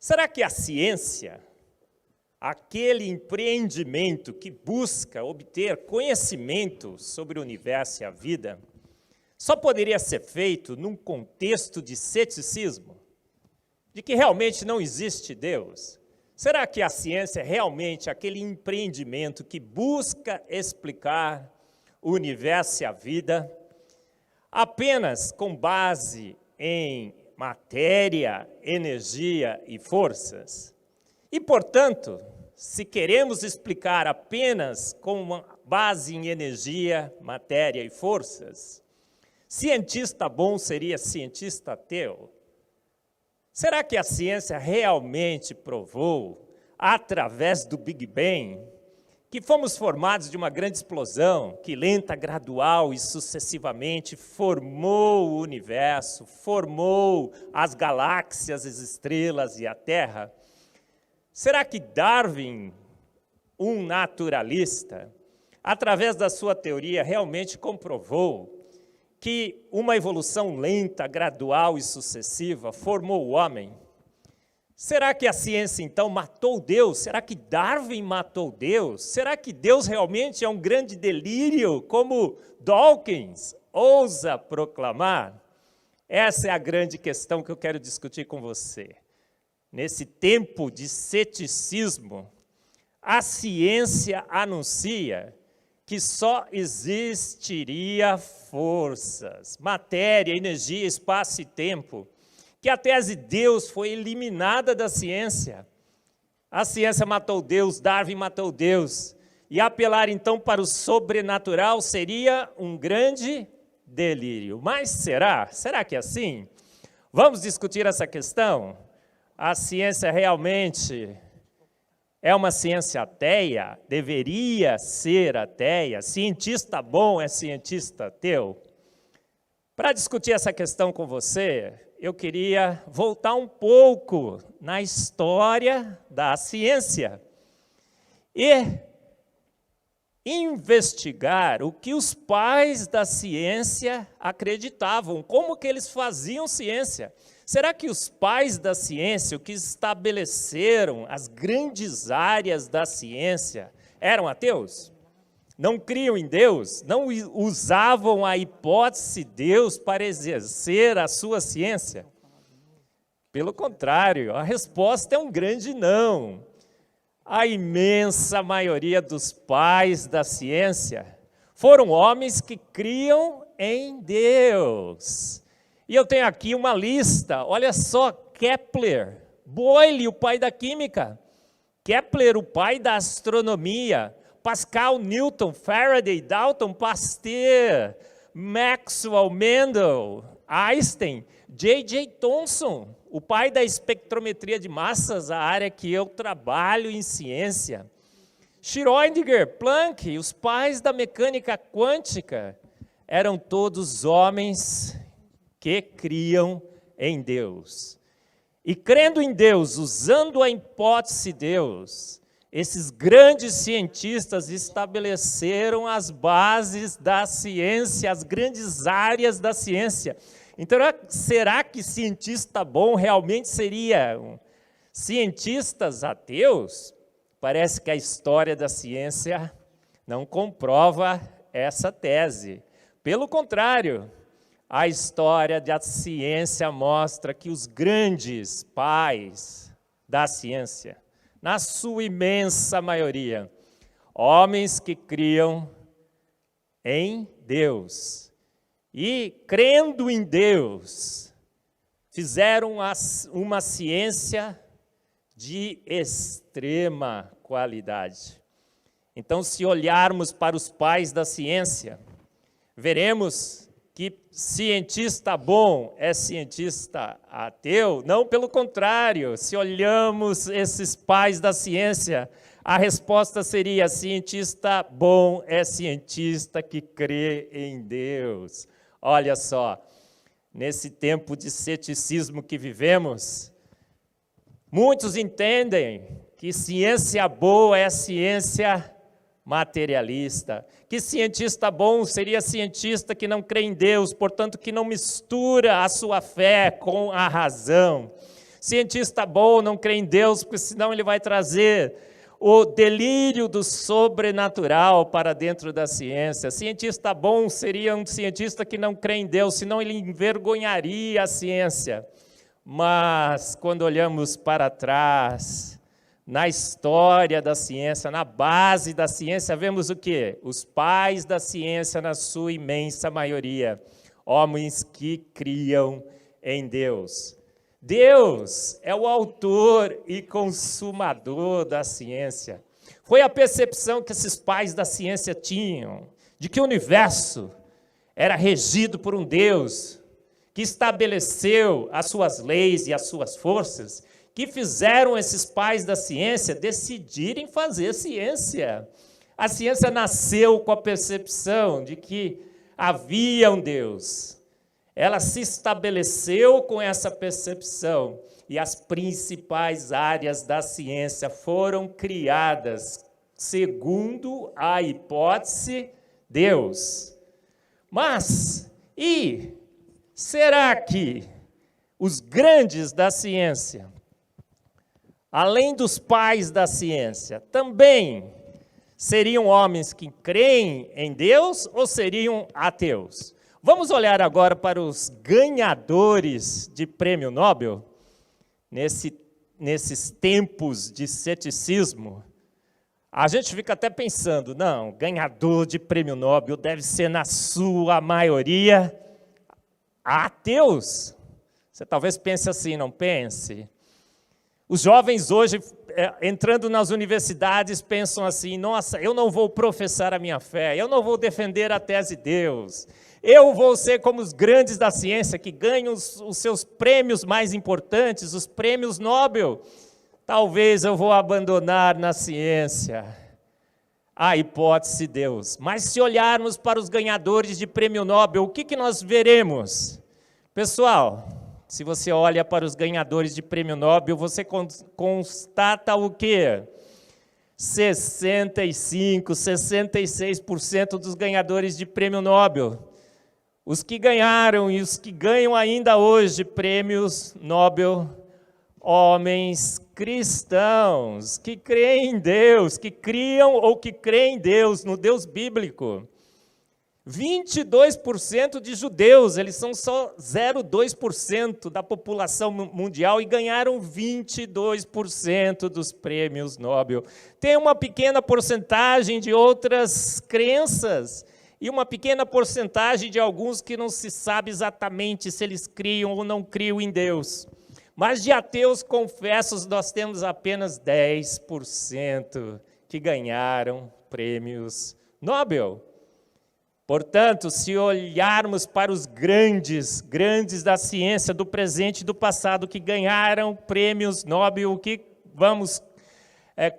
Será que a ciência, aquele empreendimento que busca obter conhecimento sobre o universo e a vida, só poderia ser feito num contexto de ceticismo? De que realmente não existe Deus? Será que a ciência é realmente aquele empreendimento que busca explicar o universo e a vida apenas com base em matéria, energia e forças? E, portanto, se queremos explicar apenas com base em energia, matéria e forças, cientista bom seria cientista ateu? Será que a ciência realmente provou, através do Big Bang, que fomos formados de uma grande explosão, que lenta, gradual e sucessivamente formou o universo, formou as galáxias, as estrelas e a Terra? Será que Darwin, um naturalista, através da sua teoria, realmente comprovou que uma evolução lenta, gradual e sucessiva formou o homem? Será que a ciência, então, matou Deus? Será que Darwin matou Deus? Será que Deus realmente é um grande delírio, como Dawkins ousa proclamar? Essa é a grande questão que eu quero discutir com você. Nesse tempo de ceticismo, a ciência anuncia que só existiria forças, matéria, energia, espaço e tempo, que a tese de Deus foi eliminada da ciência. A ciência matou Deus, Darwin matou Deus, e apelar então para o sobrenatural seria um grande delírio. Mas será? Será que é assim? Vamos discutir essa questão? A ciência realmente é uma ciência ateia? Deveria ser ateia? Cientista bom é cientista ateu? Para discutir essa questão com você, eu queria voltar um pouco na história da ciência e investigar o que os pais da ciência acreditavam, como que eles faziam ciência. Será que os pais da ciência, o que estabeleceram as grandes áreas da ciência, eram ateus? Não criam em Deus? Não usavam a hipótese de Deus para exercer a sua ciência? Pelo contrário, a resposta é um grande não. A imensa maioria dos pais da ciência foram homens que criam em Deus. E eu tenho aqui uma lista, olha só, Kepler, Boyle, o pai da química, Kepler, o pai da astronomia, Pascal, Newton, Faraday, Dalton, Pasteur, Maxwell, Mendel, Einstein, J.J. Thomson, o pai da espectrometria de massas, a área que eu trabalho em ciência, Schrödinger, Planck, os pais da mecânica quântica, eram todos homens que criam em Deus. E crendo em Deus, usando a hipótese de Deus, esses grandes cientistas estabeleceram as bases da ciência, as grandes áreas da ciência. Então, será que cientista bom realmente seriam cientistas ateus? Parece que a história da ciência não comprova essa tese. Pelo contrário, a história da ciência mostra que os grandes pais da ciência, na sua imensa maioria, homens que criam em Deus e, crendo em Deus, fizeram uma ciência de extrema qualidade. Então, se olharmos para os pais da ciência, veremos que cientista bom é cientista ateu? Não, pelo contrário, se olhamos esses pais da ciência, a resposta seria: cientista bom é cientista que crê em Deus. Olha só, nesse tempo de ceticismo que vivemos, muitos entendem que ciência boa é ciência materialista, que cientista bom seria cientista que não crê em Deus, portanto que não mistura a sua fé com a razão. Cientista bom não crê em Deus, porque senão ele vai trazer o delírio do sobrenatural para dentro da ciência. Cientista bom seria um cientista que não crê em Deus, senão ele envergonharia a ciência. Mas, quando olhamos para trás, na história da ciência, na base da ciência, vemos o quê? Os pais da ciência, na sua imensa maioria, homens que criam em Deus. Deus é o autor e consumador da ciência. Foi a percepção que esses pais da ciência tinham, de que o universo era regido por um Deus que estabeleceu as suas leis e as suas forças, que fizeram esses pais da ciência decidirem fazer ciência. A ciência nasceu com a percepção de que havia um Deus. Ela se estabeleceu com essa percepção e as principais áreas da ciência foram criadas segundo a hipótese Deus. Mas, será que os grandes da ciência, além dos pais da ciência, também seriam homens que creem em Deus ou seriam ateus? Vamos olhar agora para os ganhadores de prêmio Nobel, nesses tempos de ceticismo. A gente fica até pensando, não, ganhador de prêmio Nobel deve ser, na sua maioria, ateus. Você talvez pense assim, não pense? Os jovens hoje, entrando nas universidades, pensam assim, nossa, eu não vou professar a minha fé, eu não vou defender a tese de Deus, eu vou ser como os grandes da ciência, que ganham os seus prêmios mais importantes, os prêmios Nobel. Talvez eu vou abandonar na ciência a hipótese de Deus. Mas se olharmos para os ganhadores de prêmio Nobel, o que nós veremos? Pessoal, se você olha para os ganhadores de prêmio Nobel, você constata o quê? 65%, 66% dos ganhadores de prêmio Nobel. Os que ganharam e os que ganham ainda hoje prêmios Nobel, homens cristãos, que creem em Deus, que criam ou que creem em Deus, no Deus bíblico. 22% de judeus, eles são só 0,2% da população mundial e ganharam 22% dos prêmios Nobel. Tem uma pequena porcentagem de outras crenças e uma pequena porcentagem de alguns que não se sabe exatamente se eles criam ou não criam em Deus. Mas de ateus confessos, nós temos apenas 10% que ganharam prêmios Nobel. Portanto, se olharmos para os grandes da ciência do presente e do passado que ganharam prêmios Nobel, o que vamos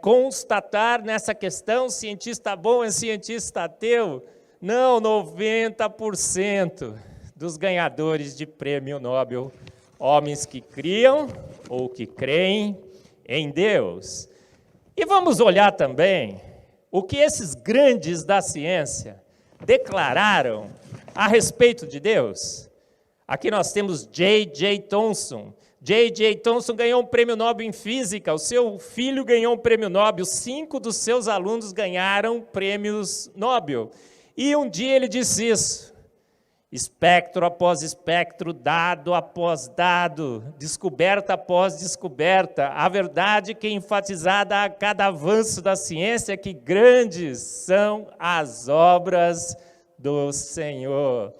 constatar nessa questão? Cientista bom é cientista ateu? Não, 90% dos ganhadores de prêmio Nobel, homens que criam ou que creem em Deus. E vamos olhar também o que esses grandes da ciência declararam a respeito de Deus. Aqui nós temos J.J. Thomson. J.J. Thomson ganhou um prêmio Nobel em física, o seu filho ganhou um prêmio Nobel, 5 dos seus alunos ganharam prêmios Nobel. E um dia ele disse isso, espectro após espectro, dado após dado, descoberta após descoberta, a verdade que é enfatizada a cada avanço da ciência é que grandes são as obras do Senhor.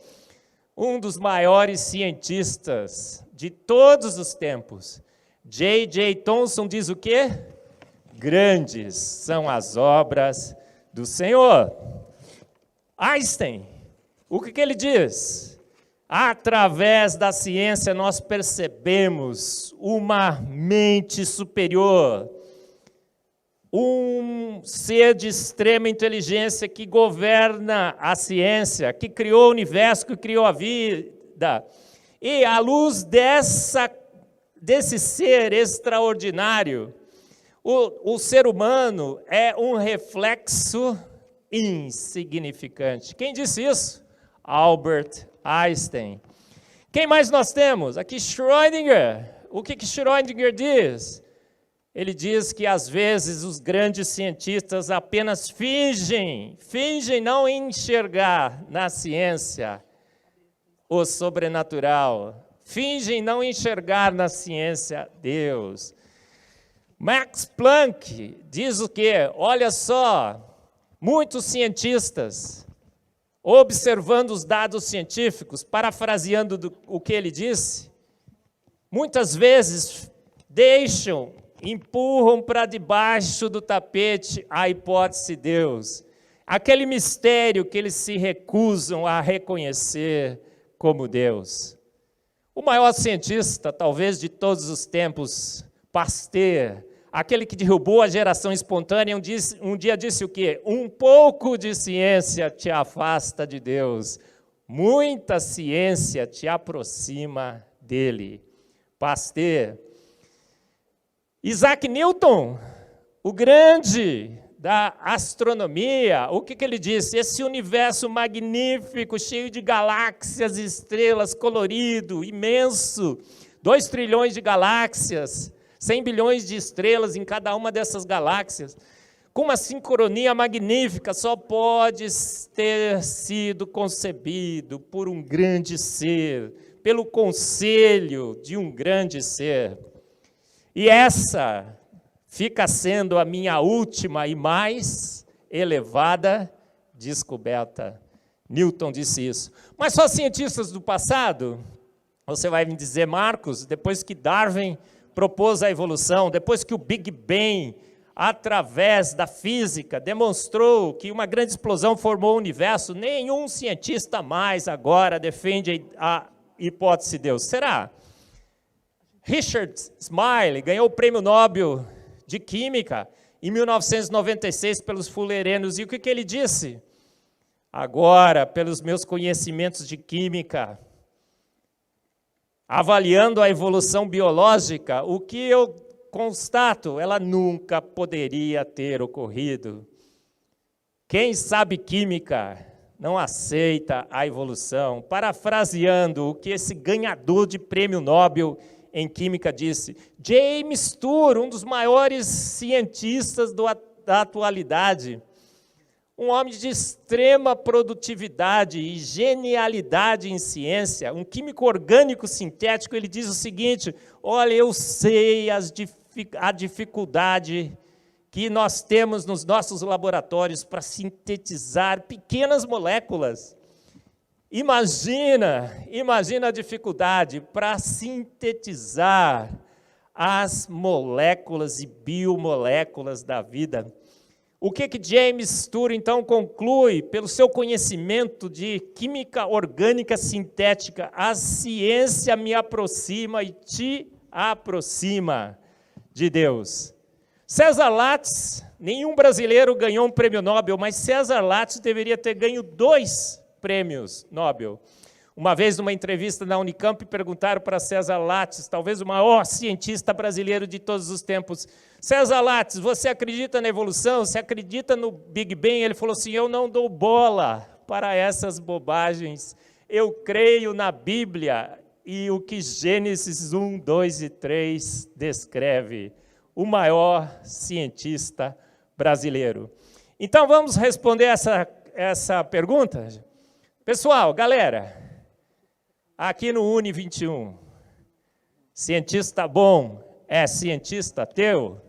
Um dos maiores cientistas de todos os tempos, J.J. Thomson diz o quê? Grandes são as obras do Senhor. Einstein, o que ele diz? Através da ciência nós percebemos uma mente superior, um ser de extrema inteligência que governa a ciência, que criou o universo, que criou a vida. E à luz desse ser extraordinário, o ser humano é um reflexo insignificante. Quem disse isso? Albert Einstein. Quem mais nós temos? Aqui Schrödinger, O que Schrödinger diz? Ele diz que, às vezes, os grandes cientistas apenas fingem não enxergar na ciência o sobrenatural, fingem não enxergar na ciência Deus. Max Planck diz o quê? Olha só, muitos cientistas, observando os dados científicos, parafraseando o que ele disse, muitas vezes empurram para debaixo do tapete a hipótese de Deus, aquele mistério que eles se recusam a reconhecer como Deus. O maior cientista, talvez de todos os tempos, Pasteur, aquele que derrubou a geração espontânea, um dia disse o quê? Um pouco de ciência te afasta de Deus, muita ciência te aproxima dele. Pasteur. Isaac Newton, o grande da astronomia, o que ele disse? Esse universo magnífico, cheio de galáxias, estrelas, colorido, imenso, 2 trilhões de galáxias, 100 bilhões de estrelas em cada uma dessas galáxias, com uma sincronia magnífica, só pode ter sido concebido por um grande ser, pelo conselho de um grande ser. E essa fica sendo a minha última e mais elevada descoberta. Newton disse isso. Mas só cientistas do passado? Você vai me dizer, Marcos, depois que Darwin propôs a evolução, depois que o Big Bang, através da física, demonstrou que uma grande explosão formou o universo, nenhum cientista mais agora defende a hipótese de Deus. Será? Richard Smiley ganhou o Prêmio Nobel de Química em 1996 pelos fullerenos. E o que ele disse? Agora, pelos meus conhecimentos de química, avaliando a evolução biológica, o que eu constato, ela nunca poderia ter ocorrido. Quem sabe química não aceita a evolução. Parafraseando o que esse ganhador de Prêmio Nobel em Química disse, James Tour, um dos maiores cientistas da atualidade, um homem de extrema produtividade e genialidade em ciência, um químico orgânico sintético, ele diz o seguinte, olha, eu sei a dificuldade que nós temos nos nossos laboratórios para sintetizar pequenas moléculas. Imagina a dificuldade para sintetizar as moléculas e biomoléculas da vida. O que James Tour, então, conclui? Pelo seu conhecimento de química orgânica sintética, a ciência me aproxima e te aproxima de Deus. César Lattes, nenhum brasileiro ganhou um prêmio Nobel, mas César Lattes deveria ter ganho 2 prêmios Nobel. Uma vez, numa entrevista na Unicamp, perguntaram para César Lattes, talvez o maior cientista brasileiro de todos os tempos, César Lattes, você acredita na evolução? Você acredita no Big Bang? Ele falou assim, eu não dou bola para essas bobagens, eu creio na Bíblia e o que Gênesis 1, 2 e 3 descreve, o maior cientista brasileiro. Então, vamos responder essa pergunta? Pessoal, galera, aqui no Uni 21, cientista bom é cientista teu?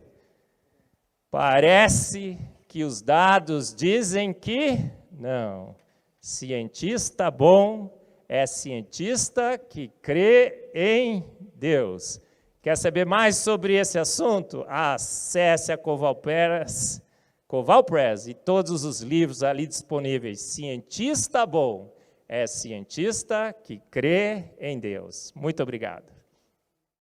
Parece que os dados dizem que não. Cientista bom é cientista que crê em Deus. Quer saber mais sobre esse assunto? Acesse a Covalpress e todos os livros ali disponíveis. Cientista bom é cientista que crê em Deus. Muito obrigado.